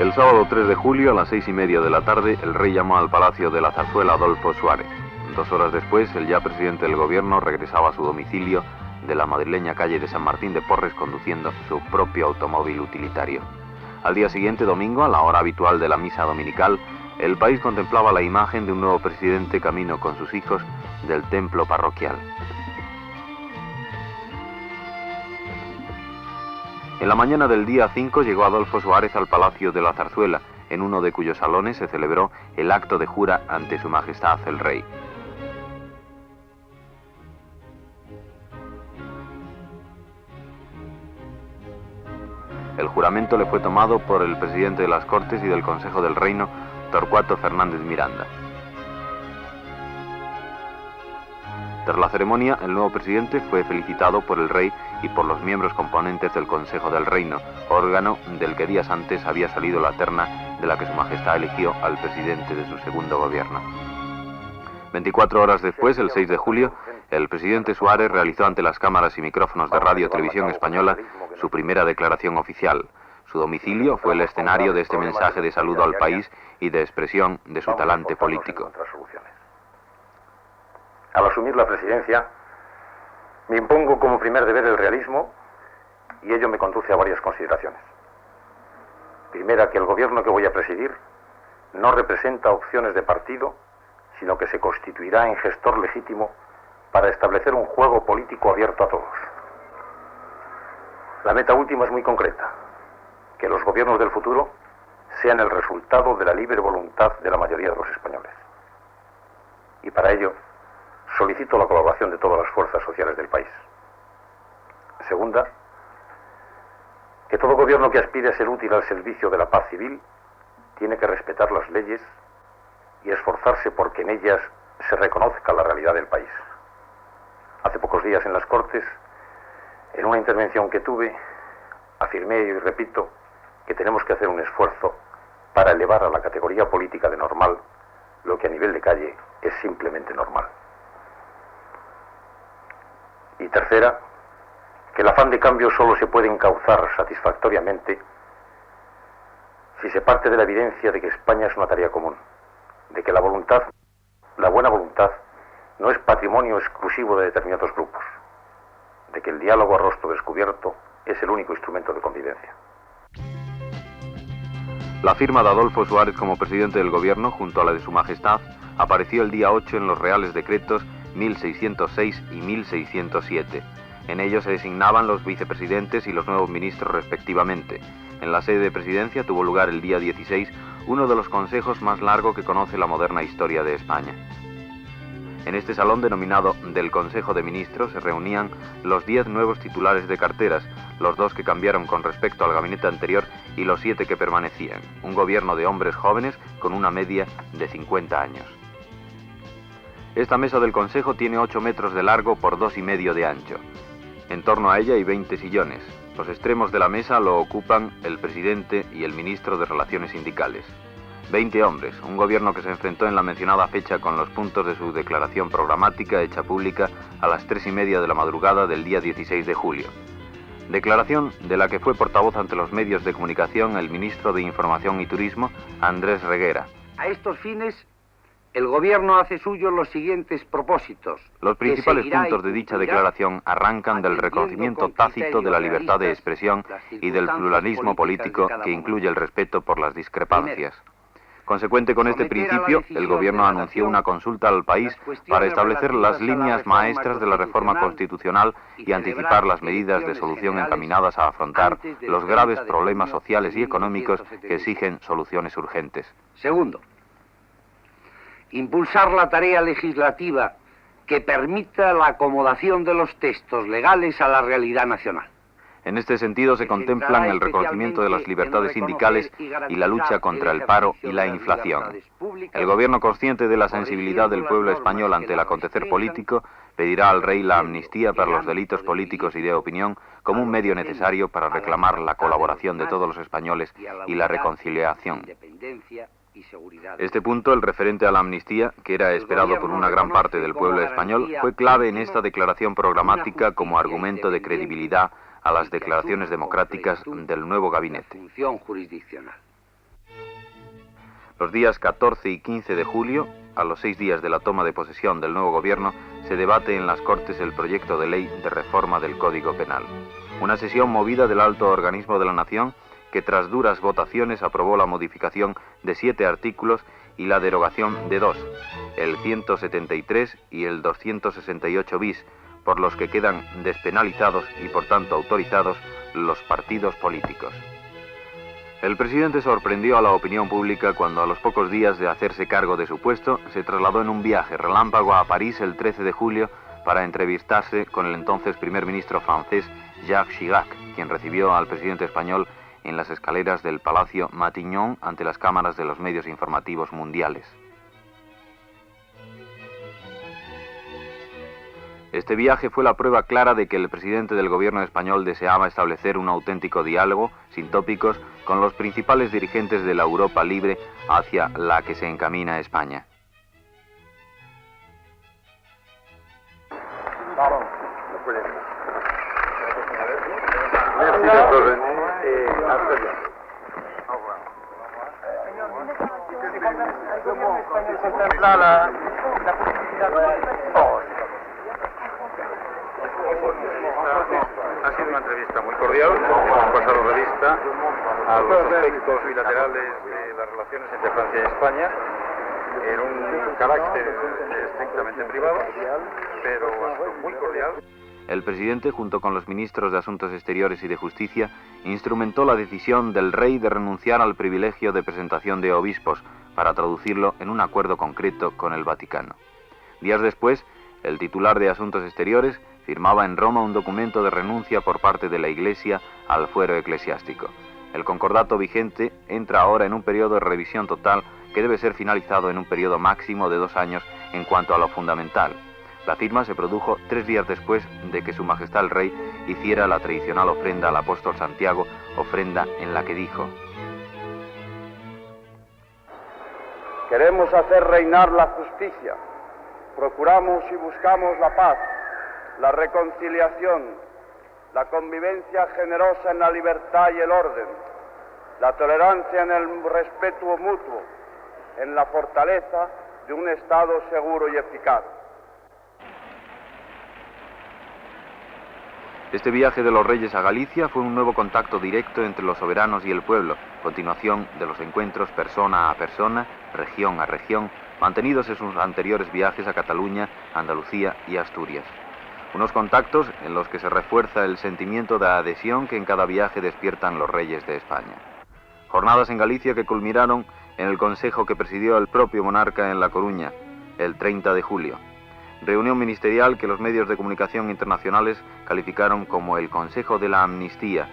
El sábado 3 de julio, a las 6:30 de la tarde, el rey llamó al Palacio de la Zarzuela Adolfo Suárez. 2 horas después, el ya presidente del gobierno regresaba a su domicilio de la madrileña calle de San Martín de Porres conduciendo su propio automóvil utilitario. Al día siguiente, domingo, a la hora habitual de la misa dominical, el país contemplaba la imagen de un nuevo presidente camino con sus hijos del templo parroquial. En la mañana del día 5 llegó Adolfo Suárez al Palacio de la Zarzuela, en uno de cuyos salones se celebró el acto de jura ante Su Majestad el Rey. El juramento le fue tomado por el presidente de las Cortes y del Consejo del Reino, Torcuato Fernández Miranda. Tras la ceremonia, el nuevo presidente fue felicitado por el rey y por los miembros componentes del Consejo del Reino, órgano del que días antes había salido la terna de la que Su Majestad eligió al presidente de su segundo gobierno. 24 horas después, el 6 de julio, el presidente Suárez realizó ante las cámaras y micrófonos de Radio Televisión Española su primera declaración oficial. Su domicilio fue el escenario de este mensaje de saludo al país y de expresión de su talante político. Al asumir la presidencia, me impongo como primer deber el realismo y ello me conduce a varias consideraciones. Primera, que el gobierno que voy a presidir no representa opciones de partido, sino que se constituirá en gestor legítimo para establecer un juego político abierto a todos. La meta última es muy concreta, que los gobiernos del futuro sean el resultado de la libre voluntad de la mayoría de los españoles. Y para ello, solicito la colaboración de todas las fuerzas sociales del país. Segunda, que todo gobierno que aspire a ser útil al servicio de la paz civil tiene que respetar las leyes y esforzarse porque en ellas se reconozca la realidad del país. Hace pocos días en las Cortes, en una intervención que tuve, afirmé y repito que tenemos que hacer un esfuerzo para elevar a la categoría política de normal lo que a nivel de calle es simplemente normal. Y tercera, que el afán de cambio solo se puede encauzar satisfactoriamente si se parte de la evidencia de que España es una tarea común, de que la buena voluntad, no es patrimonio exclusivo de determinados grupos, de que el diálogo a rostro descubierto es el único instrumento de convivencia. La firma de Adolfo Suárez como presidente del gobierno, junto a la de Su Majestad, apareció el día 8 en los Reales Decretos 1606 y 1607. En ellos se designaban los vicepresidentes y los nuevos ministros respectivamente. En la sede de presidencia tuvo lugar el día 16 uno de los consejos más largo que conoce la moderna historia de España. En este salón denominado del Consejo de Ministros se reunían los 10 nuevos titulares de carteras, los 2 que cambiaron con respecto al gabinete anterior y los 7 que permanecían. Un gobierno de hombres jóvenes con una media de 50 años. Esta mesa del Consejo tiene 8 metros de largo por 2,5 de ancho. En torno a ella hay 20 sillones. Los extremos de la mesa lo ocupan el presidente y el ministro de Relaciones Sindicales. 20 hombres, un gobierno que se enfrentó en la mencionada fecha con los puntos de su declaración programática hecha pública a las 3:30 de la madrugada del día 16 de julio. Declaración de la que fue portavoz ante los medios de comunicación el ministro de Información y Turismo, Andrés Reguera. A estos fines, el gobierno hace suyos los siguientes propósitos. Los principales puntos de dicha declaración arrancan del reconocimiento tácito de la libertad de expresión y del pluralismo político que incluye el respeto por las discrepancias. Consecuente con este principio, el gobierno anunció una consulta al país para establecer las líneas maestras de la reforma constitucional y anticipar las medidas de solución encaminadas a afrontar los graves problemas sociales y económicos que exigen soluciones urgentes. Segundo, impulsar la tarea legislativa que permita la acomodación de los textos legales a la realidad nacional. En este sentido se contemplan el reconocimiento de las libertades sindicales y la lucha contra el paro y la inflación. El gobierno, consciente de la sensibilidad del pueblo español ante el acontecer político, pedirá al rey la amnistía para los delitos políticos y de opinión como un medio necesario para reclamar la colaboración de todos los españoles y la reconciliación. Este punto, el referente a la amnistía, que era esperado por una gran parte del pueblo español, fue clave en esta declaración programática como argumento de credibilidad a las declaraciones democráticas del nuevo gabinete. Los días 14 y 15 de julio, a los 6 días de la toma de posesión del nuevo gobierno, se debate en las Cortes el proyecto de ley de reforma del Código Penal. Una sesión movida del alto organismo de la nación que tras duras votaciones aprobó la modificación de 7 artículos y la derogación de 2, el 173 y el 268 bis, por los que quedan despenalizados y por tanto autorizados los partidos políticos. El presidente sorprendió a la opinión pública cuando a los pocos días de hacerse cargo de su puesto se trasladó en un viaje relámpago a París el 13 de julio para entrevistarse con el entonces primer ministro francés Jacques Chirac, quien recibió al presidente español en las escaleras del Palacio Matignon ante las cámaras de los medios informativos mundiales. Este viaje fue la prueba clara de que el presidente del gobierno español deseaba establecer un auténtico diálogo, sin tópicos, con los principales dirigentes de la Europa libre hacia la que se encamina España. Ha sido una entrevista muy cordial, hemos pasado revista a los aspectos bilaterales de las relaciones entre Francia y España en un carácter estrictamente privado, pero ha sido muy cordial. El presidente, junto con los ministros de Asuntos Exteriores y de Justicia, instrumentó la decisión del rey de renunciar al privilegio de presentación de obispos para traducirlo en un acuerdo concreto con el Vaticano. Días después, el titular de Asuntos Exteriores firmaba en Roma un documento de renuncia por parte de la Iglesia al fuero eclesiástico. El concordato vigente entra ahora en un periodo de revisión total que debe ser finalizado en un periodo máximo de 2 años en cuanto a lo fundamental. La firma se produjo 3 días después de que Su Majestad el Rey hiciera la tradicional ofrenda al apóstol Santiago, ofrenda en la que dijo: queremos hacer reinar la justicia, procuramos y buscamos la paz, la reconciliación, la convivencia generosa en la libertad y el orden, la tolerancia en el respeto mutuo, en la fortaleza de un Estado seguro y eficaz. Este viaje de los reyes a Galicia fue un nuevo contacto directo entre los soberanos y el pueblo, continuación de los encuentros persona a persona, región a región, mantenidos en sus anteriores viajes a Cataluña, Andalucía y Asturias. Unos contactos en los que se refuerza el sentimiento de adhesión que en cada viaje despiertan los reyes de España. Jornadas en Galicia que culminaron en el consejo que presidió el propio monarca en La Coruña, el 30 de julio. Reunión ministerial que los medios de comunicación internacionales calificaron como el Consejo de la Amnistía.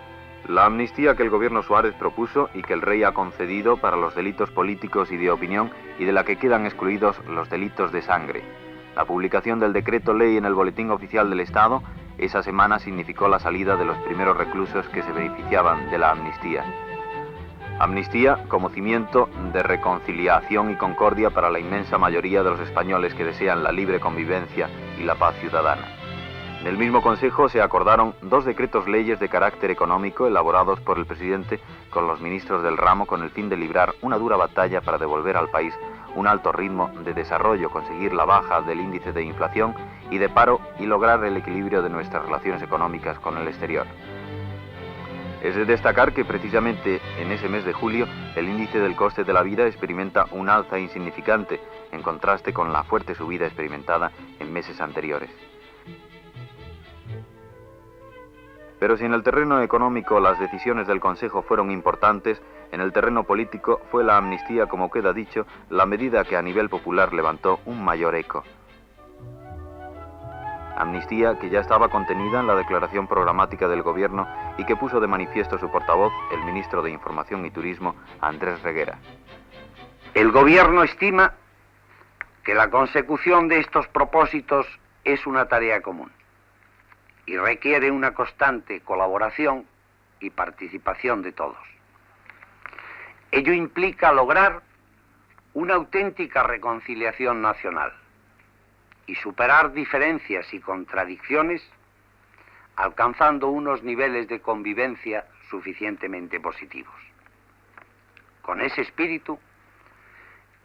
La amnistía que el gobierno Suárez propuso y que el rey ha concedido para los delitos políticos y de opinión y de la que quedan excluidos los delitos de sangre. La publicación del decreto ley en el Boletín Oficial del Estado esa semana significó la salida de los primeros reclusos que se beneficiaban de la amnistía. Amnistía como cimiento de reconciliación y concordia para la inmensa mayoría de los españoles que desean la libre convivencia y la paz ciudadana. En el mismo Consejo se acordaron 2 decretos leyes de carácter económico elaborados por el presidente con los ministros del ramo con el fin de librar una dura batalla para devolver al país un alto ritmo de desarrollo, conseguir la baja del índice de inflación y de paro y lograr el equilibrio de nuestras relaciones económicas con el exterior. Es de destacar que precisamente en ese mes de julio el índice del coste de la vida experimenta un alza insignificante en contraste con la fuerte subida experimentada en meses anteriores. Pero si en el terreno económico las decisiones del Consejo fueron importantes, en el terreno político fue la amnistía, como queda dicho, la medida que a nivel popular levantó un mayor eco. Amnistía que ya estaba contenida en la declaración programática del gobierno y que puso de manifiesto su portavoz, el ministro de Información y Turismo, Andrés Reguera. El gobierno estima que la consecución de estos propósitos es una tarea común y requiere una constante colaboración y participación de todos. Ello implica lograr una auténtica reconciliación nacional y superar diferencias y contradicciones, alcanzando unos niveles de convivencia suficientemente positivos. Con ese espíritu,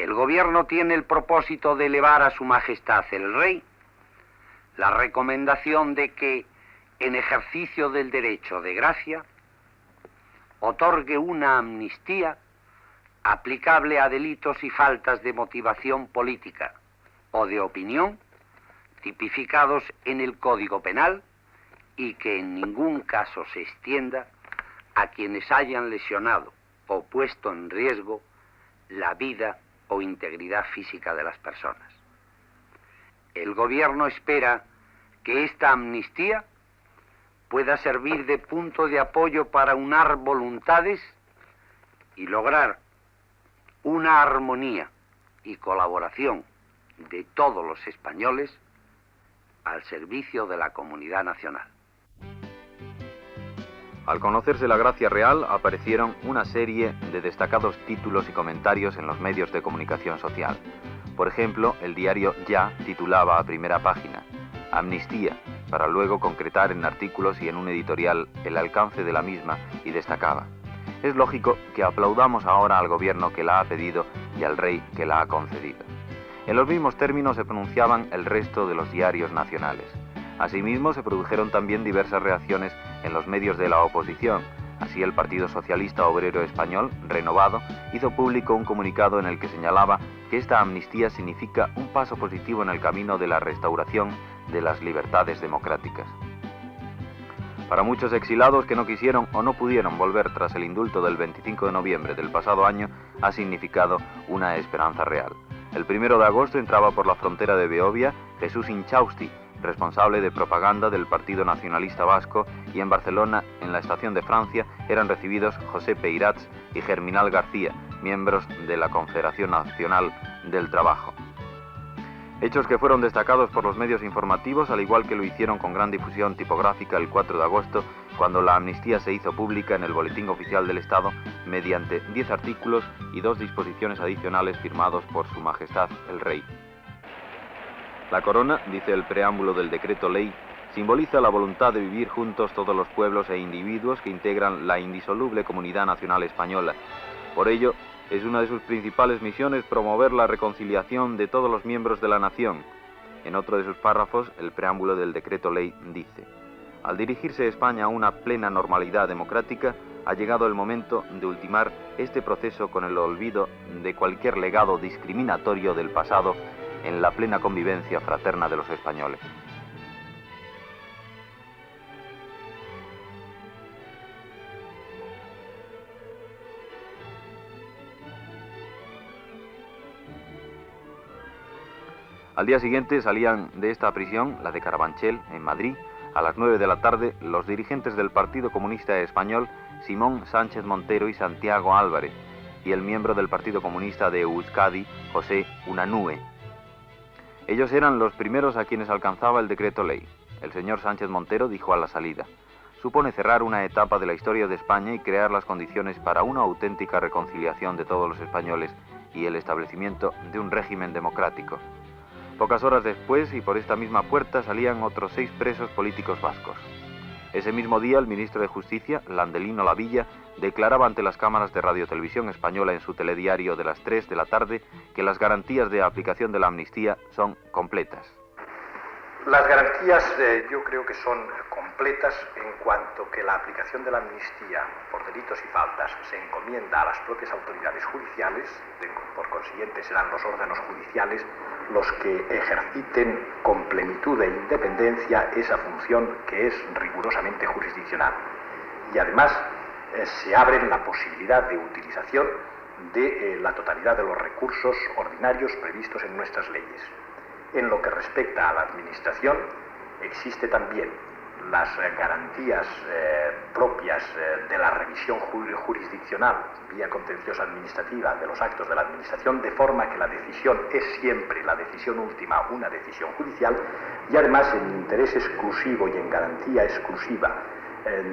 El Gobierno tiene el propósito de elevar a Su Majestad el Rey la recomendación de que, en ejercicio del derecho de gracia, otorgue una amnistía aplicable a delitos y faltas de motivación política o de opinión tipificados en el Código Penal y que en ningún caso se extienda a quienes hayan lesionado o puesto en riesgo la vida o integridad física de las personas. El Gobierno espera que esta amnistía pueda servir de punto de apoyo para unar voluntades y lograr una armonía y colaboración de todos los españoles al servicio de la comunidad nacional. Al conocerse la gracia real, aparecieron una serie de destacados títulos y comentarios en los medios de comunicación social. Por ejemplo, el diario Ya titulaba a primera página «Amnistía», para luego concretar en artículos y en un editorial el alcance de la misma y destacaba: «Es lógico que aplaudamos ahora al gobierno que la ha pedido y al rey que la ha concedido». En los mismos términos se pronunciaban el resto de los diarios nacionales. Asimismo, se produjeron también diversas reacciones en los medios de la oposición. Así, el Partido Socialista Obrero Español, renovado, hizo público un comunicado en el que señalaba que esta amnistía significa un paso positivo en el camino de la restauración de las libertades democráticas. Para muchos exilados que no quisieron o no pudieron volver tras el indulto del 25 de noviembre del pasado año, ha significado una esperanza real. El 1 de agosto entraba por la frontera de Beovia Jesús Inchausti, responsable de propaganda del Partido Nacionalista Vasco, y en Barcelona, en la estación de Francia, eran recibidos José Peirats y Germinal García, miembros de la Confederación Nacional del Trabajo. Hechos que fueron destacados por los medios informativos, al igual que lo hicieron con gran difusión tipográfica el 4 de agosto, cuando la amnistía se hizo pública en el Boletín Oficial del Estado mediante 10 artículos y 2 disposiciones adicionales firmados por Su Majestad el Rey. La corona, dice el preámbulo del decreto ley, simboliza la voluntad de vivir juntos todos los pueblos e individuos que integran la indisoluble comunidad nacional española. Por ello, es una de sus principales misiones promover la reconciliación de todos los miembros de la nación. En otro de sus párrafos, el preámbulo del decreto ley dice: al dirigirse España a una plena normalidad democrática, ha llegado el momento de ultimar este proceso con el olvido de cualquier legado discriminatorio del pasado en la plena convivencia fraterna de los españoles. Al día siguiente salían de esta prisión, la de Carabanchel, en Madrid, a las 9 de la tarde, los dirigentes del Partido Comunista Español, Simón Sánchez Montero y Santiago Álvarez, y el miembro del Partido Comunista de Euskadi, José Unanue. Ellos eran los primeros a quienes alcanzaba el decreto ley. El señor Sánchez Montero dijo a la salida: supone cerrar una etapa de la historia de España y crear las condiciones para una auténtica reconciliación de todos los españoles y el establecimiento de un régimen democrático. Pocas horas después, y por esta misma puerta, salían otros 6 presos políticos vascos. Ese mismo día, el ministro de Justicia, Landelino Lavilla, declaraba ante las cámaras de Radio Televisión Española en su telediario de las 3 de la tarde que las garantías de aplicación de la amnistía son completas. Las garantías yo creo que son completas en cuanto que la aplicación de la amnistía por delitos y faltas se encomienda a las propias autoridades judiciales, por consiguiente serán los órganos judiciales los que ejerciten con plenitud e independencia esa función que es rigurosamente jurisdiccional. Y además se abre la posibilidad de utilización de la totalidad de los recursos ordinarios previstos en nuestras leyes. En lo que respecta a la administración, existe también las garantías propias de la revisión jurisdiccional, vía contenciosa administrativa, de los actos de la administración, de forma que la decisión es siempre la decisión última, una decisión judicial, y además en interés exclusivo y en garantía exclusiva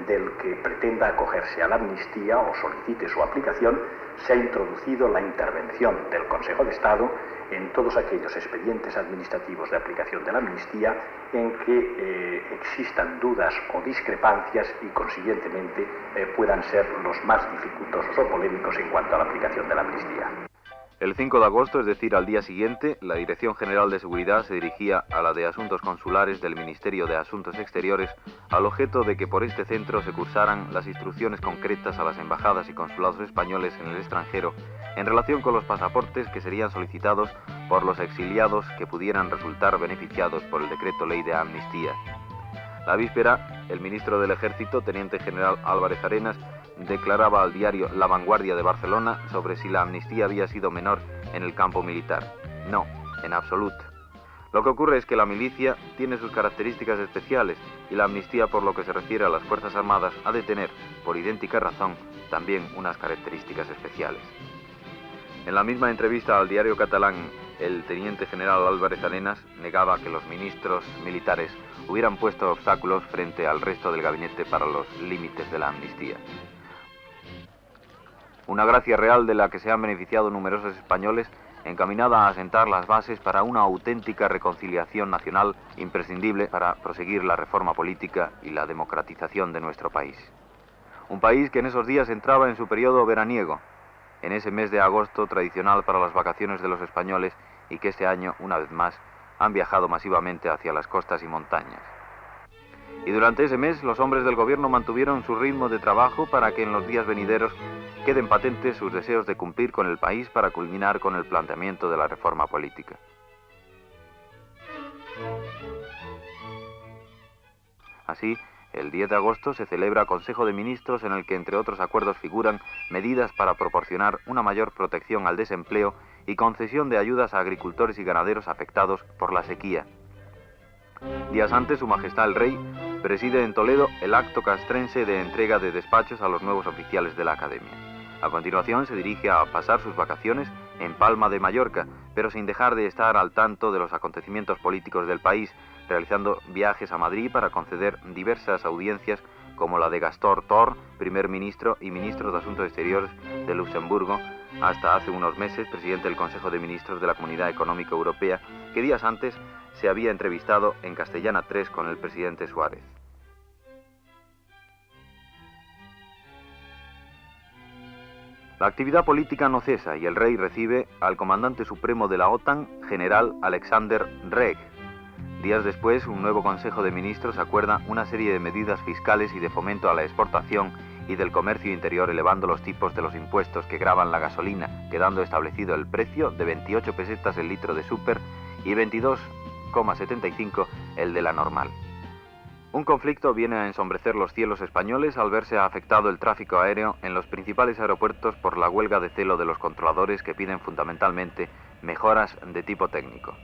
del que pretenda acogerse a la amnistía o solicite su aplicación, se ha introducido la intervención del Consejo de Estado en todos aquellos expedientes administrativos de aplicación de la amnistía en que existan dudas o discrepancias y, consiguientemente, puedan ser los más dificultosos o polémicos en cuanto a la aplicación de la amnistía. El 5 de agosto, es decir, al día siguiente, la Dirección General de Seguridad se dirigía a la de Asuntos Consulares del Ministerio de Asuntos Exteriores al objeto de que por este centro se cursaran las instrucciones concretas a las embajadas y consulados españoles en el extranjero en relación con los pasaportes que serían solicitados por los exiliados que pudieran resultar beneficiados por el decreto ley de amnistía. La víspera, el ministro del Ejército, teniente general Álvarez Arenas, declaraba al diario La Vanguardia de Barcelona sobre si la amnistía había sido menor en el campo militar. No, en absoluto. Lo que ocurre es que la milicia tiene sus características especiales y la amnistía, por lo que se refiere a las Fuerzas Armadas, ha de tener, por idéntica razón, también unas características especiales. En la misma entrevista al diario catalán, el teniente general Álvarez Arenas negaba que los ministros militares hubieran puesto obstáculos frente al resto del gabinete para los límites de la amnistía. Una gracia real de la que se han beneficiado numerosos españoles, encaminada a asentar las bases para una auténtica reconciliación nacional imprescindible para proseguir la reforma política y la democratización de nuestro país. Un país que en esos días entraba en su periodo veraniego, en ese mes de agosto tradicional para las vacaciones de los españoles y que este año, una vez más, han viajado masivamente hacia las costas y montañas. Y durante ese mes los hombres del gobierno mantuvieron su ritmo de trabajo para que en los días venideros queden patentes sus deseos de cumplir con el país para culminar con el planteamiento de la reforma política. Así, el 10 de agosto se celebra Consejo de Ministros en el que, entre otros acuerdos, figuran medidas para proporcionar una mayor protección al desempleo y concesión de ayudas a agricultores y ganaderos afectados por la sequía. Días antes, Su Majestad el Rey preside en Toledo el acto castrense de entrega de despachos a los nuevos oficiales de la Academia. A continuación se dirige a pasar sus vacaciones en Palma de Mallorca, pero sin dejar de estar al tanto de los acontecimientos políticos del país, realizando viajes a Madrid para conceder diversas audiencias como la de Gastor Thor, primer ministro y ministro de Asuntos Exteriores de Luxemburgo, hasta hace unos meses presidente del Consejo de Ministros de la Comunidad Económica Europea, que días antes se había entrevistado en Castellana 3 con el presidente Suárez. La actividad política no cesa y el rey recibe al comandante supremo de la OTAN, general Alexander Regg. Días después, un nuevo Consejo de Ministros acuerda una serie de medidas fiscales y de fomento a la exportación y del comercio interior, elevando los tipos de los impuestos que gravan la gasolina, quedando establecido el precio de 28 pesetas el litro de súper y 22,75 el de la normal. Un conflicto viene a ensombrecer los cielos españoles al verse afectado el tráfico aéreo en los principales aeropuertos por la huelga de celo de los controladores que piden fundamentalmente mejoras de tipo técnico.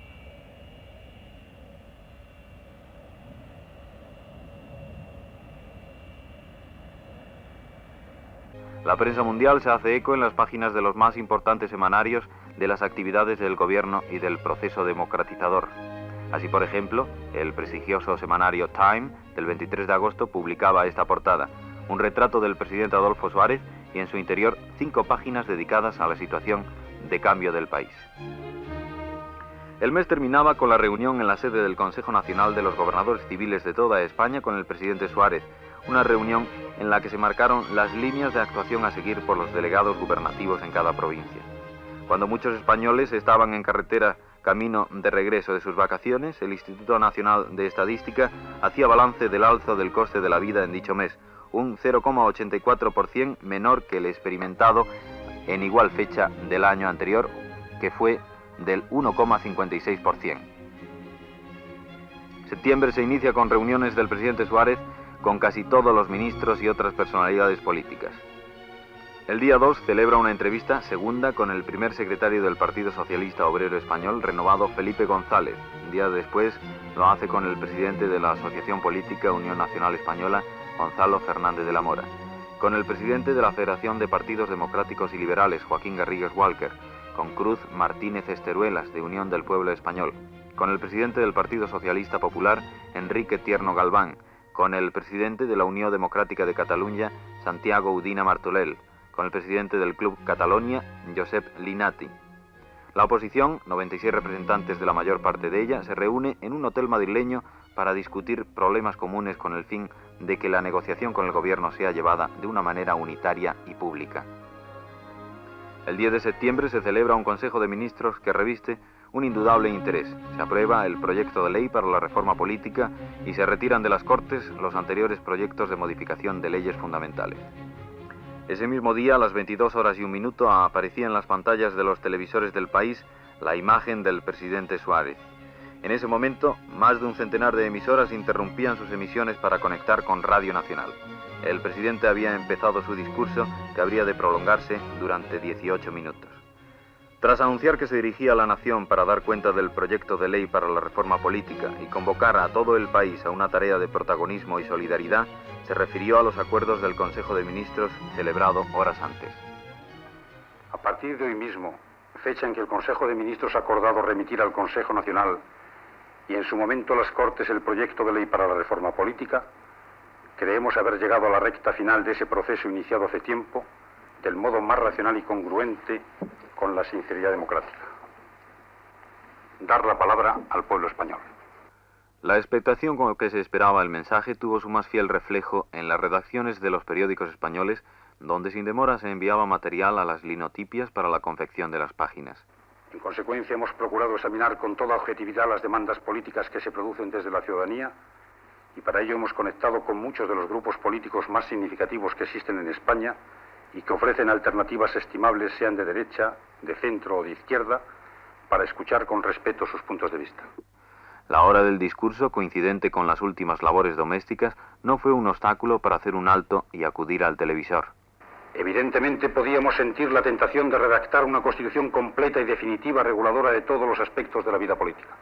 La prensa mundial se hace eco en las páginas de los más importantes semanarios de las actividades del gobierno y del proceso democratizador. Así, por ejemplo, el prestigioso semanario Time del 23 de agosto publicaba esta portada, un retrato del presidente Adolfo Suárez y en su interior 5 páginas dedicadas a la situación de cambio del país. El mes terminaba con la reunión en la sede del Consejo Nacional de los Gobernadores Civiles de toda España con el presidente Suárez, una reunión en la que se marcaron las líneas de actuación a seguir por los delegados gubernativos en cada provincia. Cuando muchos españoles estaban en carretera camino de regreso de sus vacaciones, el Instituto Nacional de Estadística hacía balance del alza del coste de la vida en dicho mes, un 0,84% menor que el experimentado en igual fecha del año anterior, que fue del 1,56%. Septiembre se inicia con reuniones del presidente Suárez con casi todos los ministros y otras personalidades políticas. El día 2 celebra una entrevista segunda con el primer secretario del Partido Socialista Obrero Español, renovado Felipe González. Un día después lo hace con el presidente de la Asociación Política Unión Nacional Española, Gonzalo Fernández de la Mora, con el presidente de la Federación de Partidos Democráticos y Liberales, Joaquín Garrigues Walker, con Cruz Martínez Esteruelas, de Unión del Pueblo Español, con el presidente del Partido Socialista Popular, Enrique Tierno Galván, con el presidente de la Unión Democrática de Cataluña, Santiago Udina Martorell, con el presidente del Club Catalonia, Josep Linati. La oposición, 96 representantes de la mayor parte de ella, se reúne en un hotel madrileño para discutir problemas comunes con el fin de que la negociación con el gobierno sea llevada de una manera unitaria y pública. El 10 de septiembre se celebra un Consejo de Ministros que reviste un indudable interés. Se aprueba el proyecto de ley para la reforma política y se retiran de las Cortes los anteriores proyectos de modificación de leyes fundamentales. Ese mismo día, a las 22:01, aparecía en las pantallas de los televisores del país la imagen del presidente Suárez. En ese momento, más de un centenar de emisoras interrumpían sus emisiones para conectar con Radio Nacional. El presidente había empezado su discurso, que habría de prolongarse durante 18 minutos. Tras anunciar que se dirigía a la nación para dar cuenta del proyecto de ley para la reforma política y convocar a todo el país a una tarea de protagonismo y solidaridad, se refirió a los acuerdos del Consejo de Ministros celebrado horas antes. A partir de hoy mismo, fecha en que el Consejo de Ministros ha acordado remitir al Consejo Nacional y en su momento a las Cortes el proyecto de ley para la reforma política, creemos haber llegado a la recta final de ese proceso iniciado hace tiempo, del modo más racional y congruente con la sinceridad democrática. Dar la palabra al pueblo español. La expectación con que se esperaba el mensaje tuvo su más fiel reflejo en las redacciones de los periódicos españoles, donde sin demora se enviaba material a las linotipias para la confección de las páginas. En consecuencia, hemos procurado examinar con toda objetividad las demandas políticas que se producen desde la ciudadanía y para ello hemos conectado con muchos de los grupos políticos más significativos que existen en España y que ofrecen alternativas estimables, sean de derecha, de centro o de izquierda, para escuchar con respeto sus puntos de vista. La hora del discurso, coincidente con las últimas labores domésticas, no fue un obstáculo para hacer un alto y acudir al televisor. Evidentemente podíamos sentir la tentación de redactar una constitución completa y definitiva reguladora de todos los aspectos de la vida política.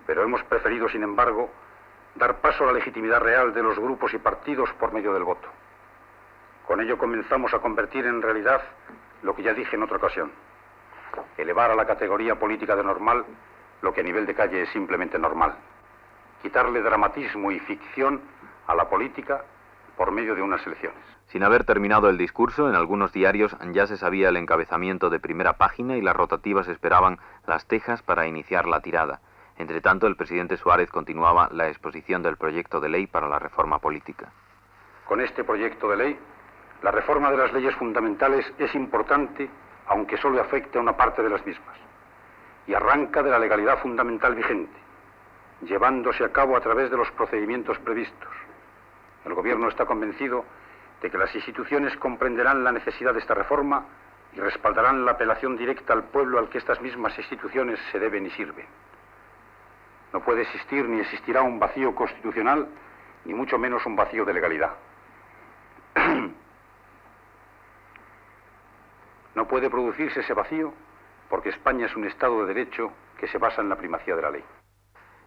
Pero hemos preferido, sin embargo, dar paso a la legitimidad real de los grupos y partidos por medio del voto. Con ello comenzamos a convertir en realidad lo que ya dije en otra ocasión: elevar a la categoría política de normal lo que a nivel de calle es simplemente normal. Quitarle dramatismo y ficción a la política por medio de unas elecciones. Sin haber terminado el discurso, en algunos diarios ya se sabía el encabezamiento de primera página y las rotativas esperaban las tejas para iniciar la tirada. Entretanto, el presidente Suárez continuaba la exposición del proyecto de ley para la reforma política. Con este proyecto de ley, la reforma de las leyes fundamentales es importante, aunque solo afecte a una parte de las mismas, y arranca de la legalidad fundamental vigente, llevándose a cabo a través de los procedimientos previstos. El Gobierno está convencido de que las instituciones comprenderán la necesidad de esta reforma y respaldarán la apelación directa al pueblo al que estas mismas instituciones se deben y sirven. No puede existir ni existirá un vacío constitucional, ni mucho menos un vacío de legalidad. No puede producirse ese vacío porque España es un Estado de Derecho que se basa en la primacía de la ley.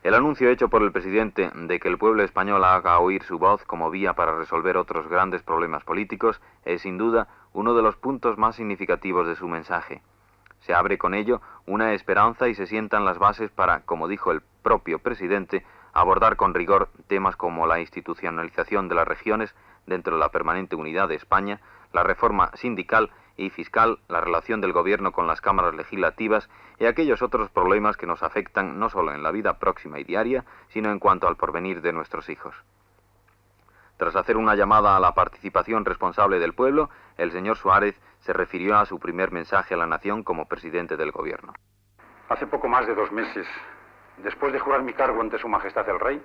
El anuncio hecho por el presidente de que el pueblo español haga oír su voz como vía para resolver otros grandes problemas políticos es sin duda uno de los puntos más significativos de su mensaje. Se abre con ello una esperanza y se sientan las bases para, como dijo el propio presidente, abordar con rigor temas como la institucionalización de las regiones dentro de la permanente unidad de España, la reforma sindical y fiscal, la relación del gobierno con las cámaras legislativas y aquellos otros problemas que nos afectan no solo en la vida próxima y diaria, sino en cuanto al porvenir de nuestros hijos. Tras hacer una llamada a la participación responsable del pueblo, el señor Suárez se refirió a su primer mensaje a la nación como presidente del gobierno. Hace poco más de 2 meses, después de jurar mi cargo ante Su Majestad el Rey,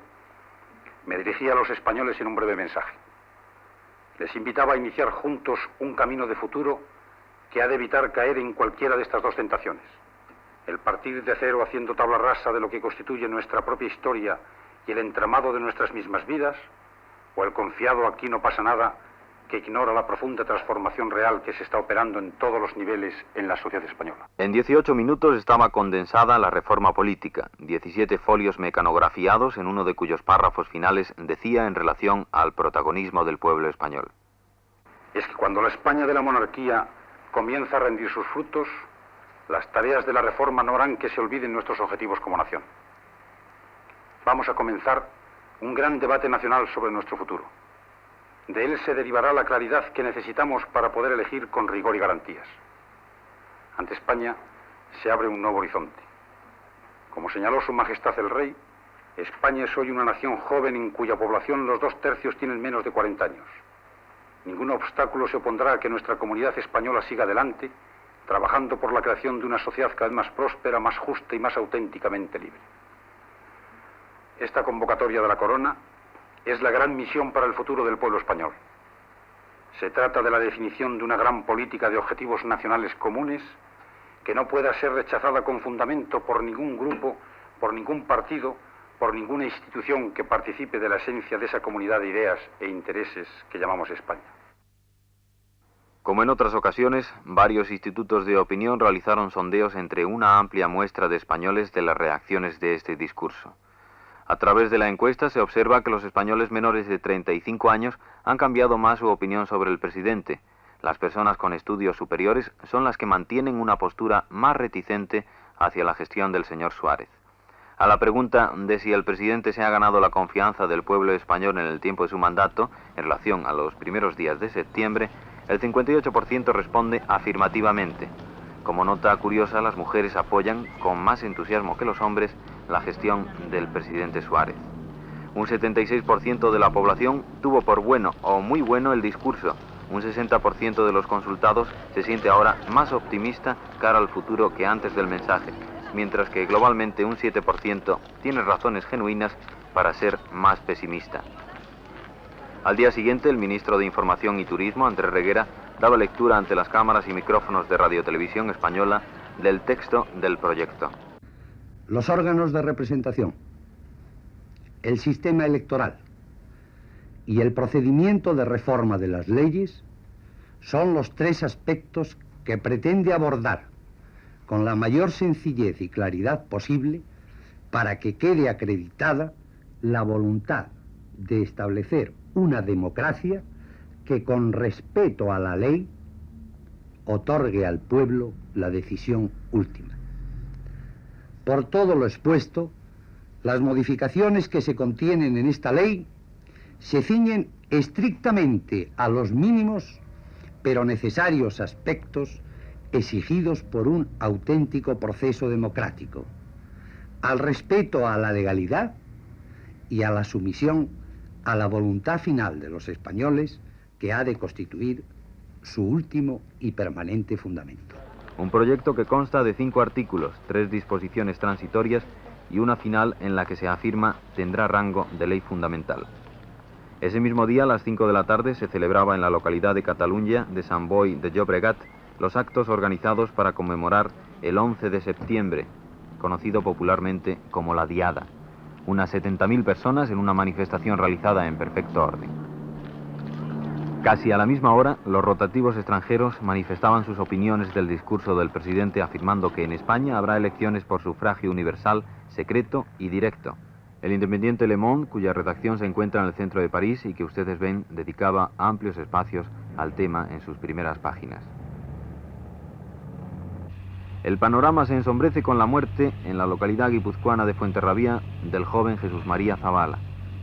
me dirigí a los españoles en un breve mensaje. Les invitaba a iniciar juntos un camino de futuro que ha de evitar caer en cualquiera de estas 2 tentaciones: el partir de cero haciendo tabla rasa de lo que constituye nuestra propia historia y el entramado de nuestras mismas vidas, o el confiado aquí no pasa nada, que ignora la profunda transformación real que se está operando en todos los niveles en la sociedad española. En 18 minutos estaba condensada la reforma política, 17 folios mecanografiados en uno de cuyos párrafos finales decía en relación al protagonismo del pueblo español: Es que cuando la España de la monarquía comienza a rendir sus frutos, las tareas de la reforma no harán que se olviden nuestros objetivos como nación. Vamos a comenzar un gran debate nacional sobre nuestro futuro. De él se derivará la claridad que necesitamos para poder elegir con rigor y garantías. Ante España se abre un nuevo horizonte. Como señaló Su Majestad el Rey, España es hoy una nación joven en cuya población los 2/3 tienen menos de 40 años. Ningún obstáculo se opondrá a que nuestra comunidad española siga adelante, trabajando por la creación de una sociedad cada vez más próspera, más justa y más auténticamente libre. Esta convocatoria de la Corona es la gran misión para el futuro del pueblo español. Se trata de la definición de una gran política de objetivos nacionales comunes que no pueda ser rechazada con fundamento por ningún grupo, por ningún partido, por ninguna institución que participe de la esencia de esa comunidad de ideas e intereses que llamamos España. Como en otras ocasiones, varios institutos de opinión realizaron sondeos entre una amplia muestra de españoles de las reacciones de este discurso. A través de la encuesta se observa que los españoles menores de 35 años han cambiado más su opinión sobre el presidente. Las personas con estudios superiores son las que mantienen una postura más reticente hacia la gestión del señor Suárez. A la pregunta de si el presidente se ha ganado la confianza del pueblo español en el tiempo de su mandato, en relación a los primeros días de septiembre, el 58% responde afirmativamente. Como nota curiosa, las mujeres apoyan con más entusiasmo que los hombres la gestión del presidente Suárez. Un 76% de la población tuvo por bueno o muy bueno el discurso. Un 60% de los consultados se siente ahora más optimista cara al futuro que antes del mensaje, mientras que globalmente un 7% tiene razones genuinas para ser más pesimista. Al día siguiente, el ministro de Información y Turismo, Andrés Reguera, daba lectura ante las cámaras y micrófonos de Radiotelevisión Española del texto del proyecto. Los órganos de representación, el sistema electoral y el procedimiento de reforma de las leyes son los tres aspectos que pretende abordar con la mayor sencillez y claridad posible para que quede acreditada la voluntad de establecer una democracia que con respeto a la ley otorgue al pueblo la decisión última. Por todo lo expuesto, las modificaciones que se contienen en esta ley se ciñen estrictamente a los mínimos pero necesarios aspectos exigidos por un auténtico proceso democrático, al respeto a la legalidad y a la sumisión a la voluntad final de los españoles que ha de constituir su último y permanente fundamento. Un proyecto que consta de 5 artículos, 3 disposiciones transitorias y una final en la que se afirma tendrá rango de ley fundamental. Ese mismo día, a las 5 de la tarde, se celebraba en la localidad de Catalunya de Sant Boi de Llobregat los actos organizados para conmemorar el 11 de septiembre, conocido popularmente como la Diada. Unas 70.000 personas en una manifestación realizada en perfecto orden. Casi a la misma hora, los rotativos extranjeros manifestaban sus opiniones del discurso del presidente, afirmando que en España habrá elecciones por sufragio universal, secreto y directo. El independiente Le Monde, cuya redacción se encuentra en el centro de París y que ustedes ven, dedicaba amplios espacios al tema en sus primeras páginas. El panorama se ensombrece con la muerte en la localidad guipuzcoana de Fuenterrabía del joven Jesús María Zavala.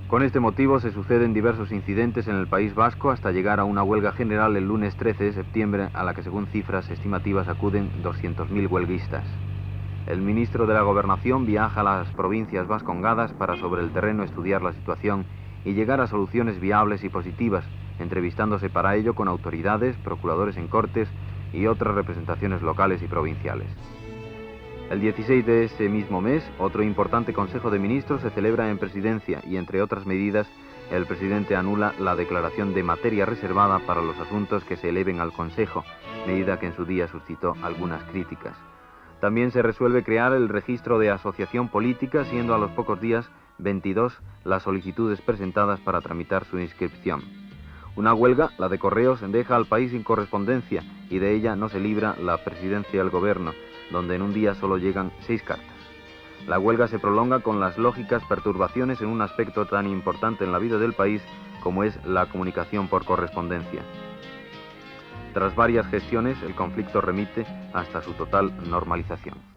Con este motivo se suceden diversos incidentes en el País Vasco hasta llegar a una huelga general el lunes 13 de septiembre a la que, según cifras estimativas, acuden 200.000 huelguistas. El ministro de la Gobernación viaja a las provincias vascongadas para sobre el terreno estudiar la situación y llegar a soluciones viables y positivas, entrevistándose para ello con autoridades, procuradores en cortes y otras representaciones locales y provinciales. El 16 de ese mismo mes, otro importante Consejo de Ministros se celebra en Presidencia y, entre otras medidas, el presidente anula la declaración de materia reservada para los asuntos que se eleven al Consejo, medida que en su día suscitó algunas críticas. También se resuelve crear el registro de asociación política, siendo a los pocos días 22 las solicitudes presentadas para tramitar su inscripción. Una huelga, la de Correos, deja al país sin correspondencia y de ella no se libra la presidencia del gobierno, donde en un día solo llegan 6 cartas. La huelga se prolonga con las lógicas perturbaciones en un aspecto tan importante en la vida del país como es la comunicación por correspondencia. Tras varias gestiones, el conflicto remite hasta su total normalización.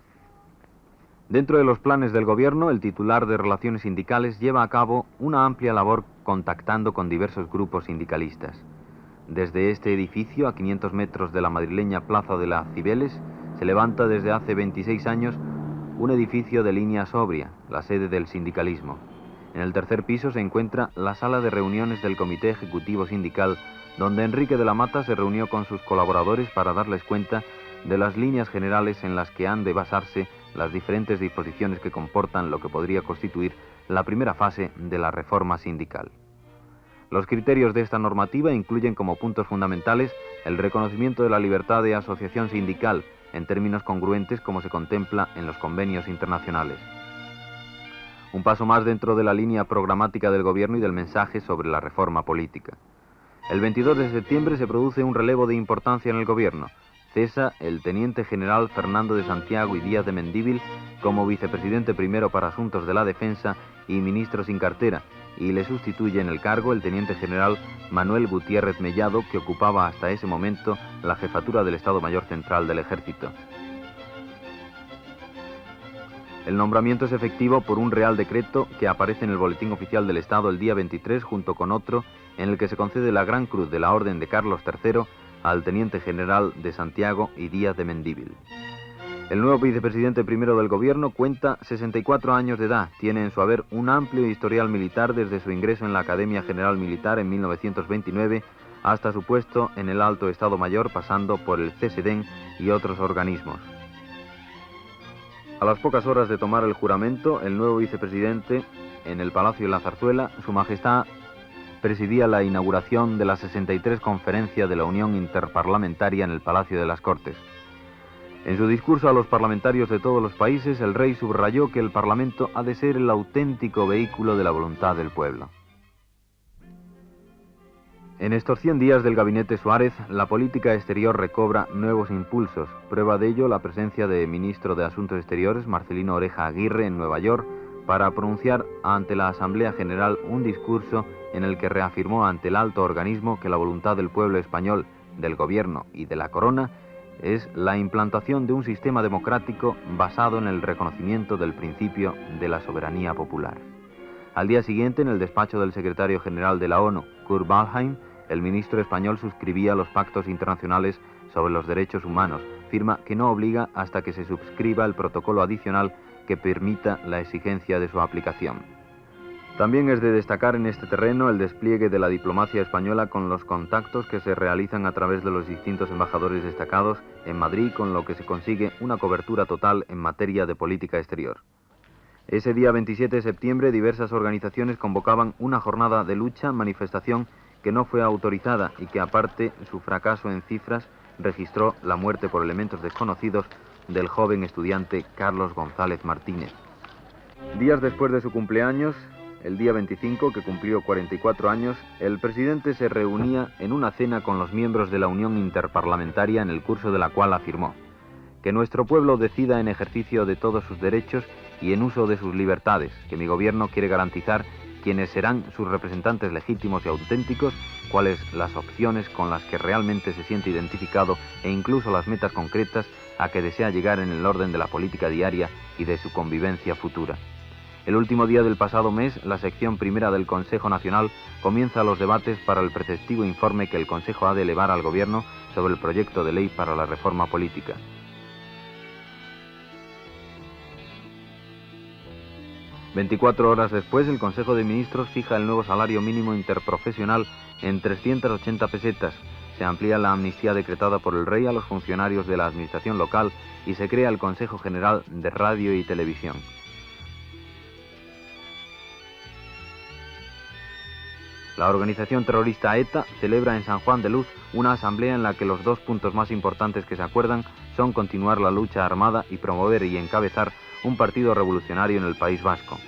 Dentro de los planes del gobierno, el titular de Relaciones Sindicales lleva a cabo una amplia labor contactando con diversos grupos sindicalistas. Desde este edificio, a 500 metros de la madrileña Plaza de las Cibeles, se levanta desde hace 26 años un edificio de línea sobria, la sede del sindicalismo. En el tercer piso se encuentra la sala de reuniones del Comité Ejecutivo Sindical, donde Enrique de la Mata se reunió con sus colaboradores para darles cuenta de las líneas generales en las que han de basarse las diferentes disposiciones que comportan lo que podría constituir la primera fase de la reforma sindical. Los criterios de esta normativa incluyen como puntos fundamentales el reconocimiento de la libertad de asociación sindical en términos congruentes como se contempla en los convenios internacionales. Un paso más dentro de la línea programática del gobierno y del mensaje sobre la reforma política. El 22 de septiembre se produce un relevo de importancia en el gobierno. Cesa el teniente general Fernando de Santiago y Díaz de Mendívil como vicepresidente primero para asuntos de la defensa y ministro sin cartera, y le sustituye en el cargo el teniente general Manuel Gutiérrez Mellado, que ocupaba hasta ese momento la jefatura del Estado Mayor Central del Ejército. El nombramiento es efectivo por un real decreto que aparece en el Boletín Oficial del Estado el día 23, junto con otro en el que se concede la Gran Cruz de la Orden de Carlos III al teniente general de Santiago y Díaz de Mendívil. El nuevo vicepresidente primero del gobierno cuenta 64 años de edad, tiene en su haber un amplio historial militar desde su ingreso en la Academia General Militar en 1929 hasta su puesto en el Alto Estado Mayor, pasando por el CSDEN y otros organismos. A las pocas horas de tomar el juramento, el nuevo vicepresidente, en el Palacio de la Zarzuela, Su Majestad presidía la inauguración de la 63 Conferencia de la Unión Interparlamentaria en el Palacio de las Cortes. En su discurso a los parlamentarios de todos los países, el rey subrayó que el Parlamento ha de ser el auténtico vehículo de la voluntad del pueblo. En estos 100 días del gabinete Suárez, la política exterior recobra nuevos impulsos. Prueba de ello la presencia del ministro de Asuntos Exteriores, Marcelino Oreja Aguirre, en Nueva York, para pronunciar ante la Asamblea General un discurso en el que reafirmó ante el alto organismo que la voluntad del pueblo español, del gobierno y de la corona es la implantación de un sistema democrático basado en el reconocimiento del principio de la soberanía popular. Al día siguiente, en el despacho del secretario general de la ONU, Kurt Waldheim, el ministro español suscribía los pactos internacionales sobre los derechos humanos, firma que no obliga hasta que se suscriba el protocolo adicional que permita la exigencia de su aplicación. También es de destacar en este terreno el despliegue de la diplomacia española con los contactos que se realizan a través de los distintos embajadores destacados en Madrid, con lo que se consigue una cobertura total en materia de política exterior. Ese día 27 de septiembre diversas organizaciones convocaban una jornada de lucha, manifestación que no fue autorizada y que, aparte su fracaso en cifras, registró la muerte por elementos desconocidos del joven estudiante Carlos González Martínez. Días después de su cumpleaños, el día 25, que cumplió 44 años, el presidente se reunía en una cena con los miembros de la Unión Interparlamentaria, en el curso de la cual afirmó: que nuestro pueblo decida en ejercicio de todos sus derechos y en uso de sus libertades, que mi gobierno quiere garantizar quiénes serán sus representantes legítimos y auténticos, cuáles las opciones con las que realmente se siente identificado e incluso las metas concretas a que desea llegar en el orden de la política diaria y de su convivencia futura. El último día del pasado mes, la sección primera del Consejo Nacional comienza los debates para el preceptivo informe que el Consejo ha de elevar al Gobierno sobre el proyecto de ley para la reforma política. ...24 horas después, el Consejo de Ministros fija el nuevo salario mínimo interprofesional en 380 pesetas. Se amplía la amnistía decretada por el rey a los funcionarios de la administración local y se crea el Consejo General de Radio y Televisión. La organización terrorista ETA celebra en San Juan de Luz una asamblea en la que los dos puntos más importantes que se acuerdan son continuar la lucha armada y promover y encabezar un partido revolucionario en el País Vasco.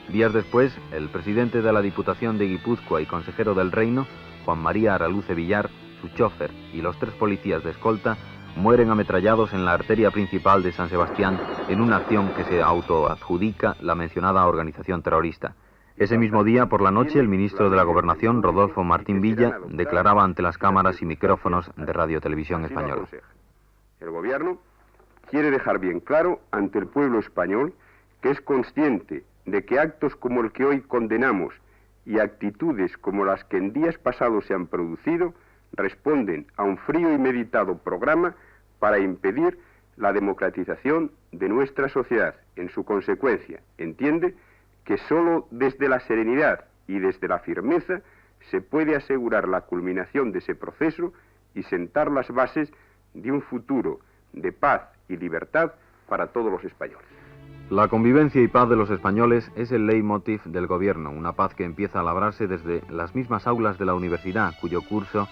Días después, el presidente de la Diputación de Guipúzcoa y consejero del Reino, Juan María Araluce Villar, su chofer y los 3 policías de escolta mueren ametrallados en la arteria principal de San Sebastián en una acción que se autoadjudica la mencionada organización terrorista. Ese mismo día, por la noche, el ministro de la Gobernación, Rodolfo Martín Villa, declaraba ante las cámaras y micrófonos de Radio Televisión Española: el gobierno quiere dejar bien claro ante el pueblo español que es consciente de que actos como el que hoy condenamos y actitudes como las que en días pasados se han producido responden a un frío y meditado programa para impedir la democratización de nuestra sociedad, en su consecuencia, entiende que sólo desde la serenidad y desde la firmeza se puede asegurar la culminación de ese proceso y sentar las bases de un futuro de paz y libertad para todos los españoles. La convivencia y paz de los españoles es el leitmotiv del gobierno, una paz que empieza a labrarse desde las mismas aulas de la universidad, cuyo curso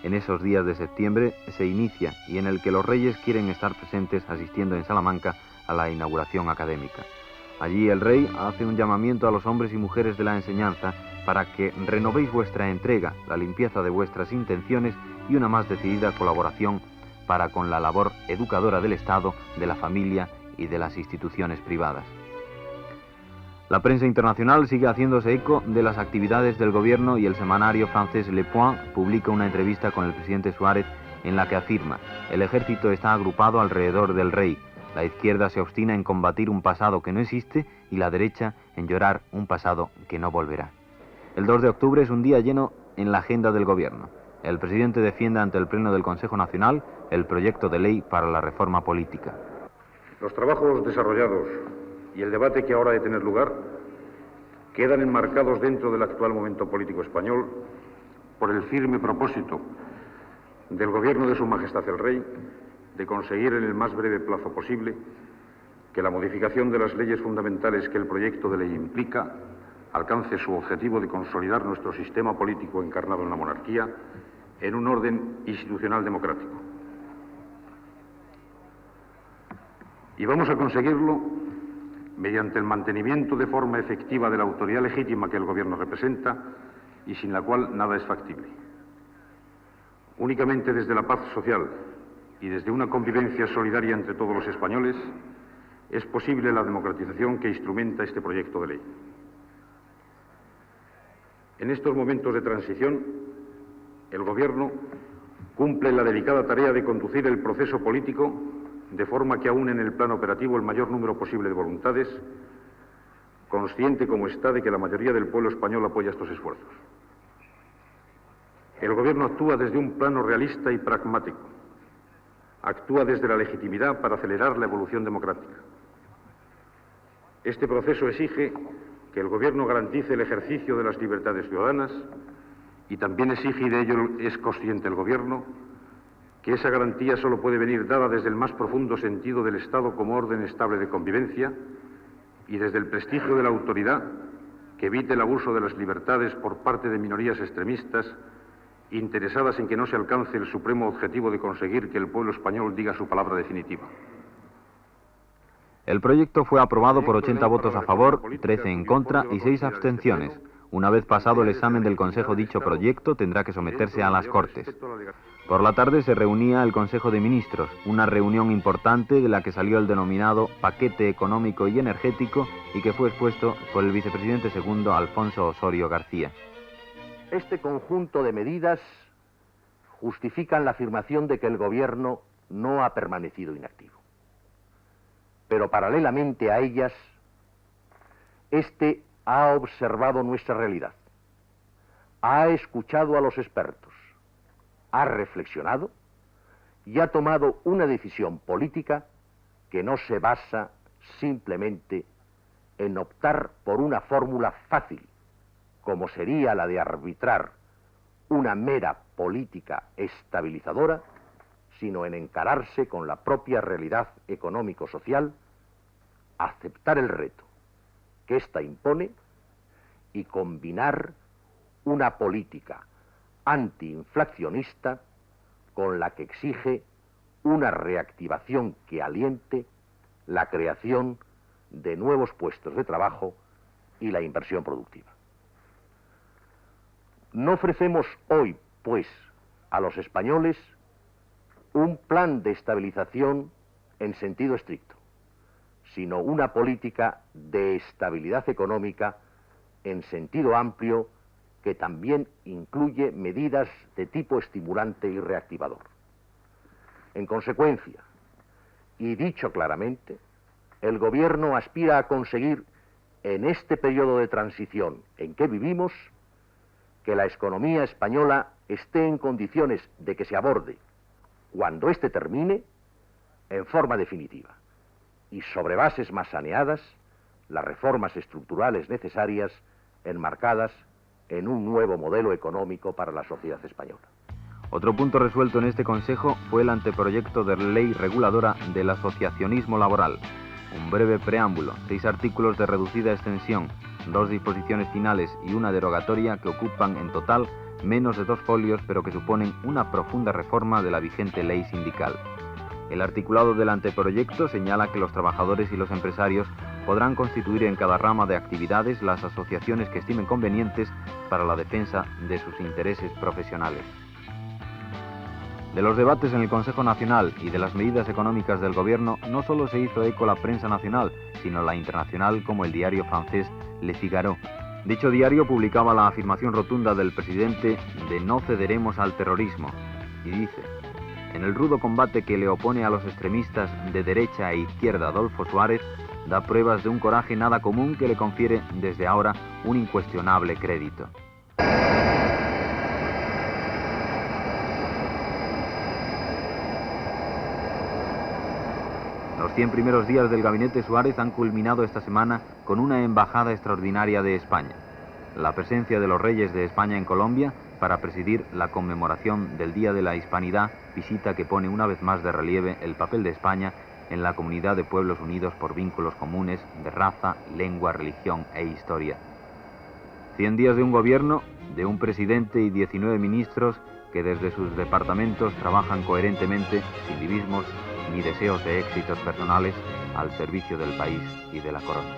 en esos días de septiembre se inicia y en el que los reyes quieren estar presentes asistiendo en Salamanca a la inauguración académica. Allí el rey hace un llamamiento a los hombres y mujeres de la enseñanza para que renovéis vuestra entrega, la limpieza de vuestras intenciones y una más decidida colaboración para con la labor educadora del Estado, de la familia y de las instituciones privadas. La prensa internacional sigue haciéndose eco de las actividades del gobierno y el semanario francés Le Point publica una entrevista con el presidente Suárez en la que afirma: el ejército está agrupado alrededor del rey, la izquierda se obstina en combatir un pasado que no existe y la derecha en llorar un pasado que no volverá. El 2 de octubre es un día lleno en la agenda del gobierno. El presidente defiende ante el Pleno del Consejo Nacional el proyecto de ley para la reforma política. Los trabajos desarrollados y el debate que ahora ha de tener lugar quedan enmarcados dentro del actual momento político español por el firme propósito del Gobierno de Su Majestad el Rey de conseguir en el más breve plazo posible que la modificación de las leyes fundamentales que el proyecto de ley implica alcance su objetivo de consolidar nuestro sistema político encarnado en la monarquía en un orden institucional democrático. Y vamos a conseguirlo mediante el mantenimiento de forma efectiva de la autoridad legítima que el Gobierno representa y sin la cual nada es factible. Únicamente desde la paz social y desde una convivencia solidaria entre todos los españoles es posible la democratización que instrumenta este proyecto de ley. En estos momentos de transición, el Gobierno cumple la delicada tarea de conducir el proceso político de forma que aúne en el plano operativo el mayor número posible de voluntades, consciente como está de que la mayoría del pueblo español apoya estos esfuerzos. El Gobierno actúa desde un plano realista y pragmático. Actúa desde la legitimidad para acelerar la evolución democrática. Este proceso exige que el Gobierno garantice el ejercicio de las libertades ciudadanas y también exige, y de ello es consciente el Gobierno, que esa garantía solo puede venir dada desde el más profundo sentido del Estado como orden estable de convivencia y desde el prestigio de la autoridad que evite el abuso de las libertades por parte de minorías extremistas interesadas en que no se alcance el supremo objetivo de conseguir que el pueblo español diga su palabra definitiva. El proyecto fue aprobado por 80 votos a favor, 13 en contra y 6 abstenciones. Una vez pasado el examen del Consejo, dicho proyecto tendrá que someterse a las Cortes. Por la tarde se reunía el Consejo de Ministros, una reunión importante de la que salió el denominado paquete económico y energético y que fue expuesto por el vicepresidente segundo Alfonso Osorio García. Este conjunto de medidas justifican la afirmación de que el Gobierno no ha permanecido inactivo. Pero paralelamente a ellas, este ha observado nuestra realidad, ha escuchado a los expertos, ha reflexionado y ha tomado una decisión política que no se basa simplemente en optar por una fórmula fácil, como sería la de arbitrar una mera política estabilizadora, sino en encararse con la propia realidad económico-social, aceptar el reto que ésta impone y combinar una política antiinflacionista con la que exige una reactivación que aliente la creación de nuevos puestos de trabajo y la inversión productiva. No ofrecemos hoy, pues, a los españoles un plan de estabilización en sentido estricto, sino una política de estabilidad económica en sentido amplio que también incluye medidas de tipo estimulante y reactivador. En consecuencia, y dicho claramente, el Gobierno aspira a conseguir en este periodo de transición en que vivimos que la economía española esté en condiciones de que se aborde, cuando éste termine, en forma definitiva, y sobre bases más saneadas, las reformas estructurales necesarias enmarcadas en un nuevo modelo económico para la sociedad española. Otro punto resuelto en este Consejo fue el anteproyecto de ley reguladora del asociacionismo laboral. Un breve preámbulo, 6 artículos de reducida extensión, 2 disposiciones finales y una derogatoria que ocupan en total menos de 2 folios, pero que suponen una profunda reforma de la vigente ley sindical. El articulado del anteproyecto señala que los trabajadores y los empresarios podrán constituir en cada rama de actividades las asociaciones que estimen convenientes para la defensa de sus intereses profesionales. De los debates en el Consejo Nacional y de las medidas económicas del Gobierno no solo se hizo eco la prensa nacional, sino la internacional, como el diario francés Le Figaro. Dicho diario publicaba la afirmación rotunda del presidente de no cederemos al terrorismo, y dice: en el rudo combate que le opone a los extremistas de derecha e izquierda Adolfo Suárez, da pruebas de un coraje nada común que le confiere desde ahora un incuestionable crédito. Los 100 primeros días del gabinete Suárez han culminado esta semana con una embajada extraordinaria de España. La presencia de los reyes de España en Colombia para presidir la conmemoración del Día de la Hispanidad, visita que pone una vez más de relieve el papel de España en la comunidad de pueblos unidos por vínculos comunes de raza, lengua, religión e historia. 100 días de un gobierno, de un presidente y 19 ministros que desde sus departamentos trabajan coherentemente, sin divismos ni deseos de éxitos personales, al servicio del país y de la corona.